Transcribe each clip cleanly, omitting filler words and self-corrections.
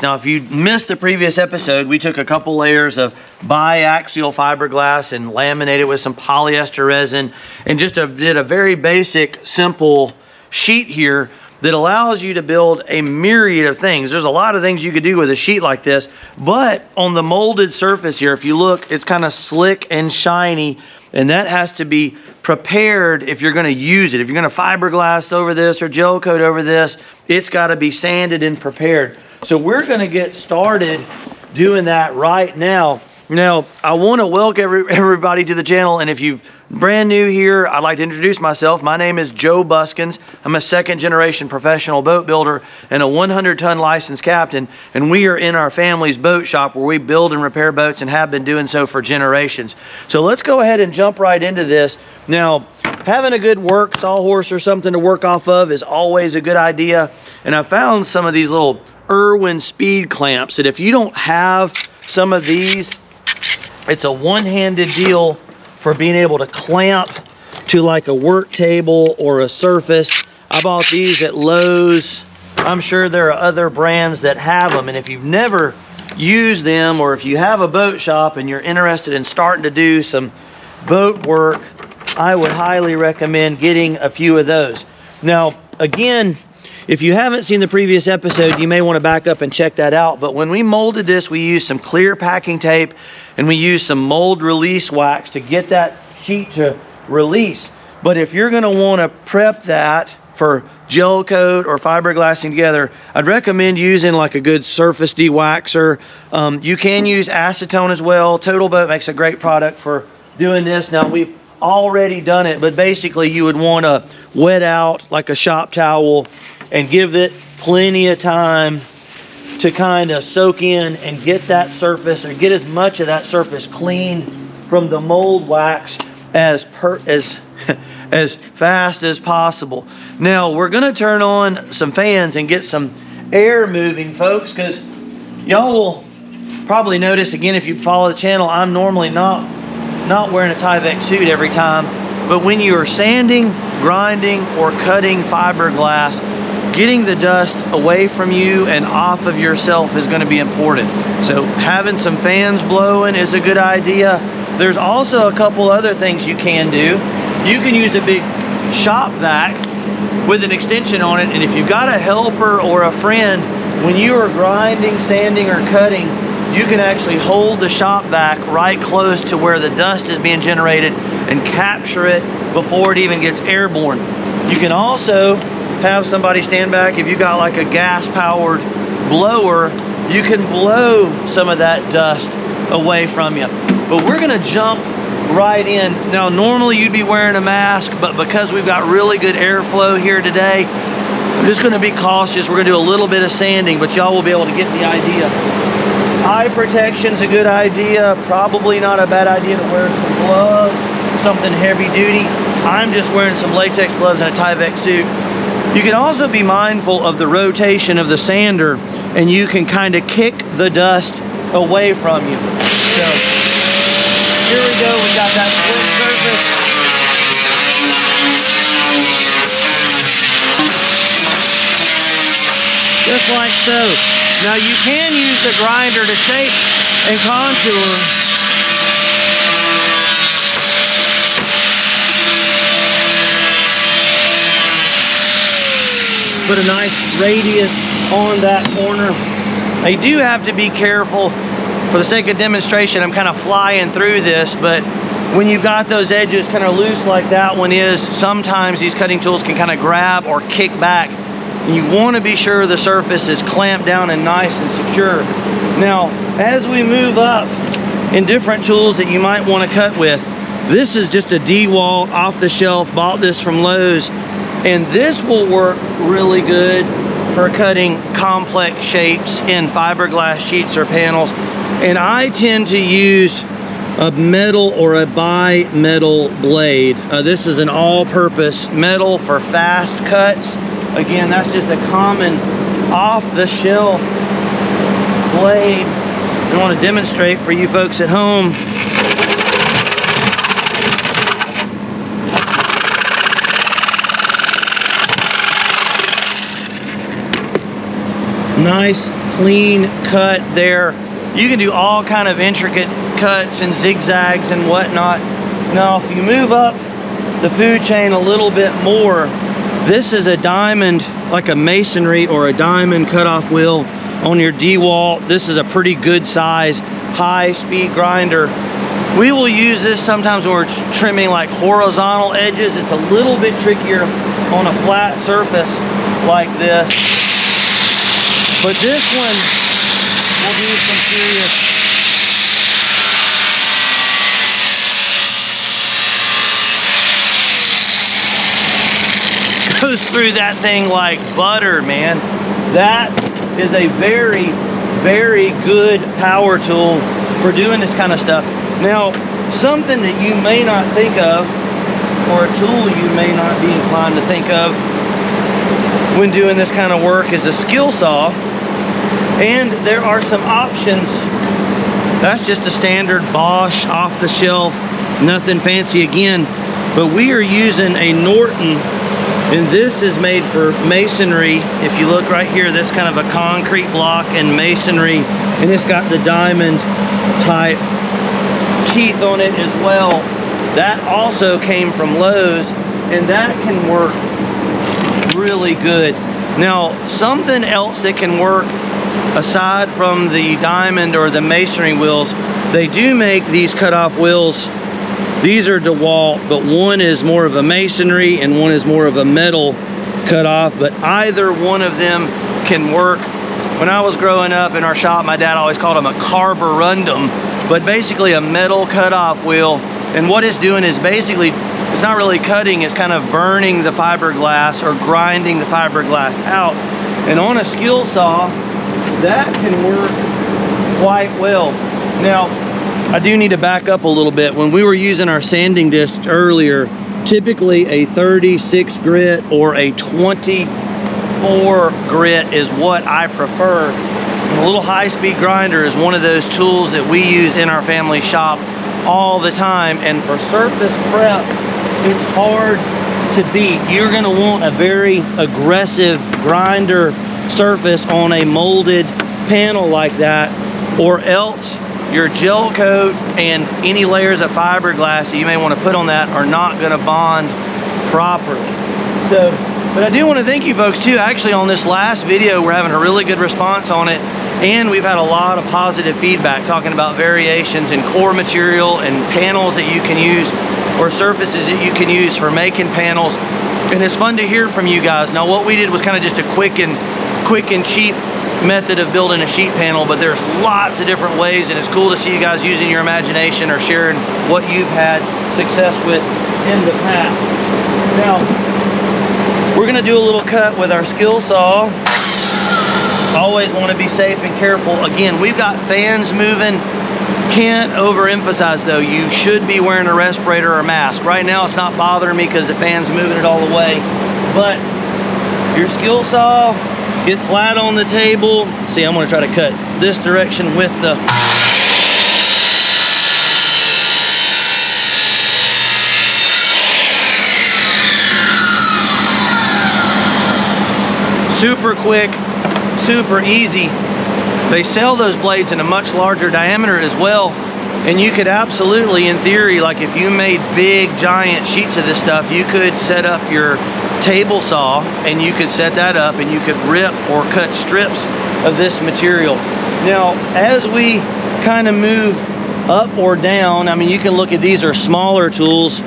Now, if you missed the previous episode, we took a couple layers of biaxial fiberglass and laminated with some polyester resin and just did a very basic, simple sheet here that allows you to build a myriad of things. There's a lot of things you could do with a sheet like this, but on the molded surface here, if you look, it's kind of slick and shiny, and that has to be prepared if you're gonna use it. If you're gonna fiberglass over this or gel coat over this, it's gotta be sanded and prepared. So we're gonna get started doing that right now. Now, I wanna welcome everybody to the channel, and if you're brand new here, I'd like to introduce myself. My name is Joe Buskins. I'm a second-generation professional boat builder and a 100-ton licensed captain, and we are in our family's boat shop where we build and repair boats and have been doing so for generations. So let's go ahead and jump right into this. Now, having a good work sawhorse or something to work off of is always a good idea, and I found some of these little Irwin speed clamps that if you don't have some of these, it's a one-handed deal for being able to clamp to like a work table or a surface. I bought these at Lowe's. I'm sure there are other brands that have them, and if you've never used them, or if you have a boat shop and you're interested in starting to do some boat work, I would highly recommend getting a few of those. Now, again, if you haven't seen the previous episode, you may want to back up and check that out. But when we molded this, we used some clear packing tape and we used some mold release wax to get that sheet to release. But if you're going to want to prep that for gel coat or fiberglassing together, I'd recommend using like a good surface de-waxer. You can use acetone as well. Total Boat makes a great product for doing this. Now, we've already done it, but basically you would want to wet out like a shop towel and give it plenty of time to kind of soak in and get that surface, or get as much of that surface clean from the mold wax as fast as possible. Now we're going to turn on some fans and get some air moving, folks, because y'all will probably notice, again, if you follow the channel, I'm normally not wearing a Tyvek suit every time, but when you are sanding, grinding, or cutting fiberglass, getting the dust away from you and off of yourself is going to be important. So having some fans blowing is a good idea. There's also a couple other things you can do. You can use a big shop vac with an extension on it, and if you've got a helper or a friend, when you are grinding, sanding, or cutting, you can actually hold the shop vac right close to where the dust is being generated and capture it before it even gets airborne. You can also have somebody stand back. If you got like a gas powered blower, you can blow some of that dust away from you. But we're gonna jump right in. Now, normally you'd be wearing a mask, but because we've got really good airflow here today, I'm just gonna be cautious. We're gonna do a little bit of sanding, but y'all will be able to get the idea. Eye protection's a good idea. Probably not a bad idea to wear some gloves, something heavy duty. I'm just wearing some latex gloves and a Tyvek suit. You can also be mindful of the rotation of the sander, and you can kind of kick the dust away from you. So here we go, we got that slick surface. Just like so. Now you can use the grinder to shape and contour. Put a nice radius on that corner. Now you do have to be careful. For the sake of demonstration, I'm kind of flying through this, but when you've got those edges kind of loose like that one is, sometimes these cutting tools can kind of grab or kick back. And you want to be sure the surface is clamped down and nice and secure. Now, as we move up in different tools that you might want to cut with, this is just a DeWalt off the shelf, bought this from Lowe's. And this will work really good for cutting complex shapes in fiberglass sheets or panels. And I tend to use a metal or a bi-metal blade. This is an all-purpose metal for fast cuts. Again, that's just a common off-the-shelf blade. I want to demonstrate for you folks at home. Nice, clean cut there. You can do all kind of intricate cuts and zigzags and whatnot. Now, if you move up the food chain a little bit more, this is a diamond, like a masonry or a diamond cutoff wheel on your DeWalt. This is a pretty good size, high-speed grinder. We will use this sometimes when we're trimming like horizontal edges. It's a little bit trickier on a flat surface like this. But this one will do some serious goes through that thing like butter, man. That is a very, very good power tool for doing this kind of stuff. Now, something that you may not think of, or a tool you may not be inclined to think of when doing this kind of work, is a skill saw. And there are some options. That's just a standard Bosch off the shelf, nothing fancy again. But we are using a Norton, and this is made for masonry. If you look right here, this kind of a concrete block and masonry, and it's got the diamond type teeth on it as well. That also came from Lowe's, and that can work really good. Now, something else that can work aside from the diamond or the masonry wheels, they do make these cutoff wheels. These are DeWalt, but one is more of a masonry and one is more of a metal cutoff, but either one of them can work. When I was growing up in our shop, my dad always called them a carborundum, but basically a metal cutoff wheel. And what it's doing is basically, it's not really cutting, it's kind of burning the fiberglass or grinding the fiberglass out. And on a skill saw, that can work quite well. Now, I do need to back up a little bit. When we were using our sanding disc earlier, typically a 36 grit or a 24 grit is what I prefer. And a little high-speed grinder is one of those tools that we use in our family shop all the time. And for surface prep, it's hard to beat. You're gonna want a very aggressive grinder surface on a molded panel like that, or else your Gelcoat and any layers of fiberglass that you may want to put on that are not going to bond properly. So, but I do want to thank you folks too. Actually, on this last video, we're having a really good response on it, and we've had a lot of positive feedback talking about variations in core material and panels that you can use, or surfaces that you can use for making panels. And it's fun to hear from you guys. Now, what we did was kind of just a quick and cheap method of building a sheet panel, but there's lots of different ways, and it's cool to see you guys using your imagination or sharing what you've had success with in the past. Now, we're gonna do a little cut with our skill saw. Always want to be safe and careful. Again, we've got fans moving. Can't overemphasize though, you should be wearing a respirator or mask. Right now it's not bothering me because the fan's moving it all the way, but your skill saw, get flat on the table. See, I'm gonna try to cut this direction with the super quick, super easy. They sell those blades in a much larger diameter as well, and you could absolutely, in theory, like if you made big giant sheets of this stuff, you could set up your table saw and you could set that up and you could rip or cut strips of this material. Now, as we kind of move up or down, I mean, you can look at, these are smaller tools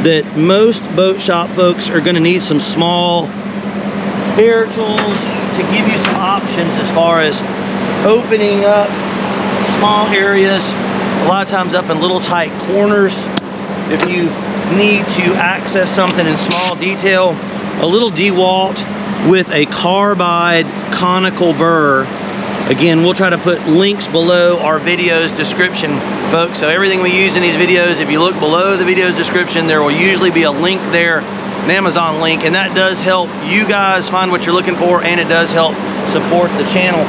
that most boat shop folks are going to need, some small hair tools to give you some options as far as opening up small areas, a lot of times up in little tight corners. If you need to access something in small detail, a little DeWalt with a carbide conical burr. Again, we'll try to put links below our video's description, folks. So everything we use in these videos, if you look below the video's description, there will usually be a link there, an Amazon link, and that does help you guys find what you're looking for, and it does help support the channel.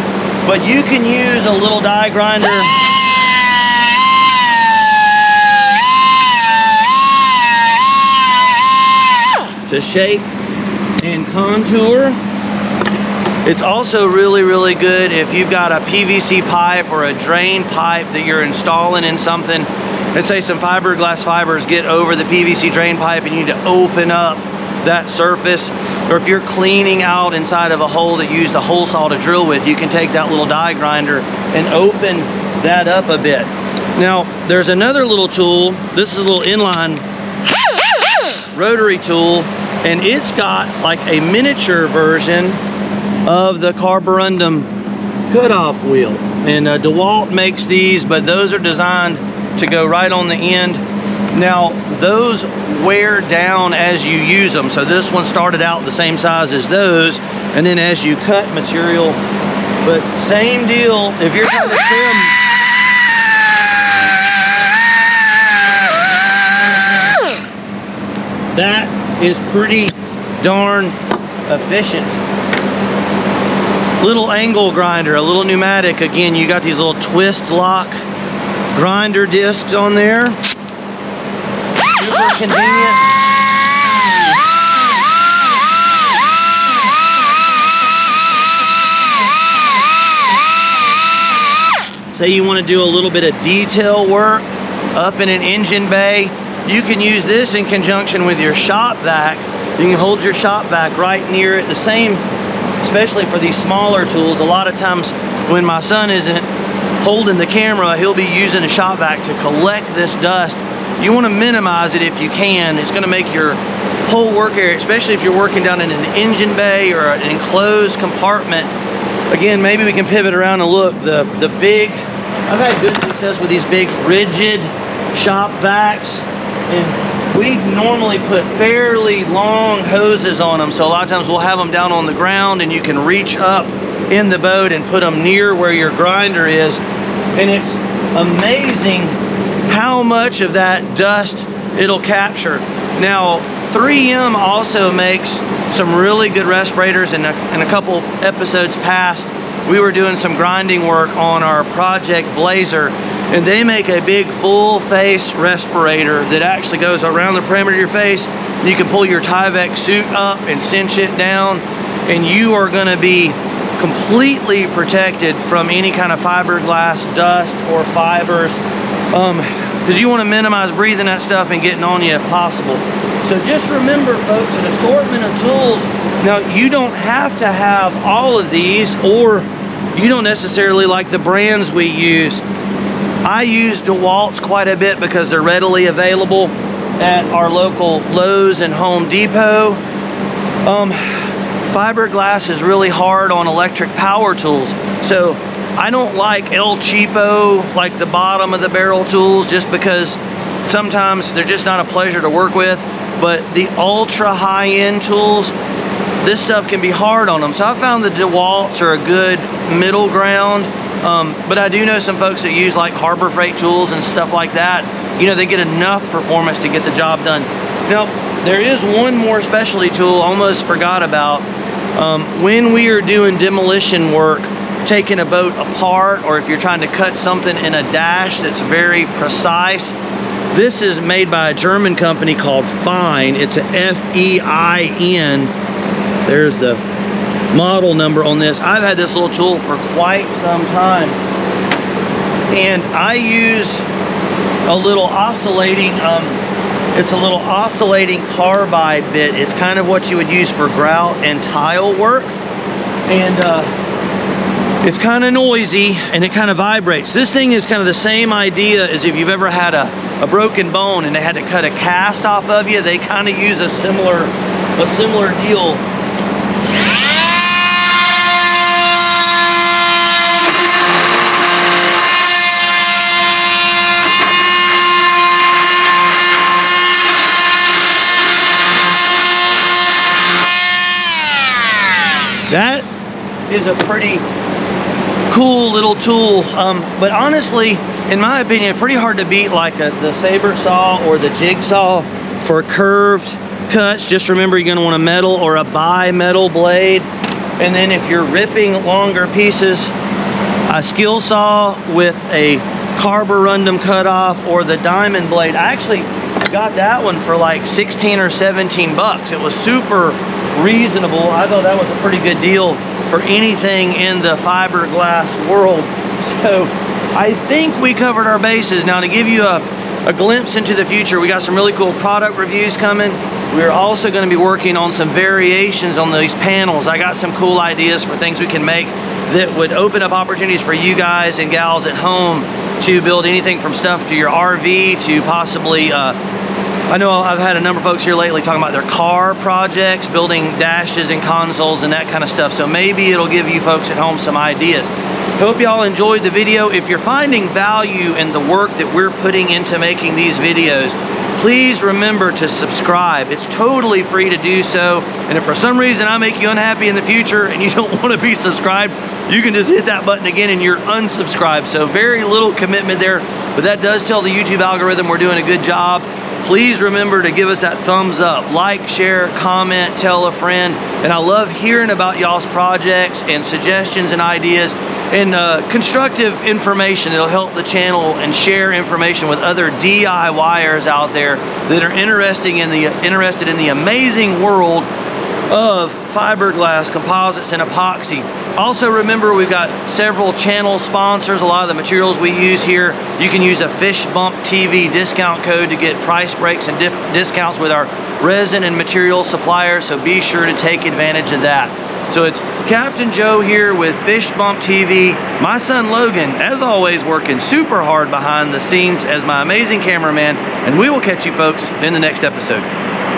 But you can use a little die grinder to shape and contour It's also really, really good if you've got a PVC pipe or a drain pipe that you're installing in something. Let's say some fiberglass fibers get over the PVC drain pipe and you need to open up that surface, or if you're cleaning out inside of a hole that you used a hole saw to drill with, you can take that little die grinder and open that up a bit. Now, there's another little tool. This is a little inline rotary tool, and it's got like a miniature version of the carborundum cutoff wheel. And DeWalt makes these, but those are designed to go right on the end. Now, those wear down as you use them. So this one started out the same size as those, and then as you cut material, but same deal, if you're trying to trim, that is pretty darn efficient. Little angle grinder, a little pneumatic. Again, you got these little twist lock grinder discs on there. Super convenient. Say you want to do a little bit of detail work up in an engine bay, you can use this in conjunction with your shop vac. You can hold your shop vac right near it. The same, especially for these smaller tools. A lot of times when my son isn't holding the camera, he'll be using a shop vac to collect this dust. You want to minimize it if you can. It's going to make your whole work area, especially if you're working down in an engine bay or an enclosed compartment. Again, maybe we can pivot around and look. The big, I've had good success with these big rigid shop vacs, and we normally put fairly long hoses on them. So a lot of times we'll have them down on the ground and you can reach up in the boat and put them near where your grinder is. And it's amazing how much of that dust it'll capture. Now, 3M also makes some really good respirators. In a couple episodes past, we were doing some grinding work on our Project Blazer, and they make a big full face respirator that actually goes around the perimeter of your face. You can pull your Tyvek suit up and cinch it down, and you are gonna be completely protected from any kind of fiberglass dust or fibers, because you want to minimize breathing that stuff and getting on you if possible. So just remember, folks, an assortment of tools. Now, you don't have to have all of these, or you don't necessarily like the brands we use. I use DeWalt's quite a bit because they're readily available at our local Lowe's and Home Depot. Fiberglass is really hard on electric power tools. So I don't like El Cheapo, like the bottom of the barrel tools, just because sometimes they're just not a pleasure to work with. But the ultra high-end tools, this stuff can be hard on them. So I found the DeWalt's are a good middle ground. But I do know some folks that use like Harbor Freight tools and stuff like that. You know, they get enough performance to get the job done. Now, there is one more specialty tool I almost forgot about. When we are doing demolition work, taking a boat apart, or if you're trying to cut something in a dash that's very precise, this is made by a German company called Fein. It's a F-E-I-N. There's the model number on this. I've had this little tool for quite some time, and I use a little oscillating, it's a little oscillating carbide bit. It's kind of what you would use for grout and tile work, and it's kind of noisy and it kind of vibrates. This thing is kind of the same idea as if you've ever had a broken bone and they had to cut a cast off of you. They kind of use a similar deal. That is a pretty cool little tool, but honestly, in my opinion, pretty hard to beat like the saber saw or the jigsaw for curved cuts. Just remember, you're going to want a metal or a bi-metal blade, and then if you're ripping longer pieces, a skill saw with a carborundum cutoff or the diamond blade. I actually got that one for like 16 or 17 bucks. It was super reasonable. I thought that was a pretty good deal for anything in the fiberglass world. So I think we covered our bases. Now, to give you a glimpse into the future, we got some really cool product reviews coming. We're also going to be working on some variations on these panels. I got some cool ideas for things we can make that would open up opportunities for you guys and gals at home to build anything from stuff to your RV to possibly, I know I've had a number of folks here lately talking about their car projects, building dashes and consoles and that kind of stuff. So maybe it'll give you folks at home some ideas. Hope y'all enjoyed the video. If you're finding value in the work that we're putting into making these videos, please remember to subscribe. It's totally free to do so. And if for some reason I make you unhappy in the future and you don't want to be subscribed, you can just hit that button again and you're unsubscribed. So very little commitment there, but that does tell the YouTube algorithm we're doing a good job. Please remember to give us that thumbs up, like, share, comment, tell a friend. And I love hearing about y'all's projects and suggestions and ideas and constructive information that'll help the channel and share information with other DIYers out there that are interested in the amazing world of fiberglass, composites, and epoxy. Also remember, we've got several channel sponsors. A lot of the materials we use here, you can use a Fish Bump TV discount code to get price breaks and discounts with our resin and material suppliers, so be sure to take advantage of that. So it's Captain Joe here with Fish Bump TV. My son Logan, as always, working super hard behind the scenes as my amazing cameraman, and we will catch you folks in the next episode.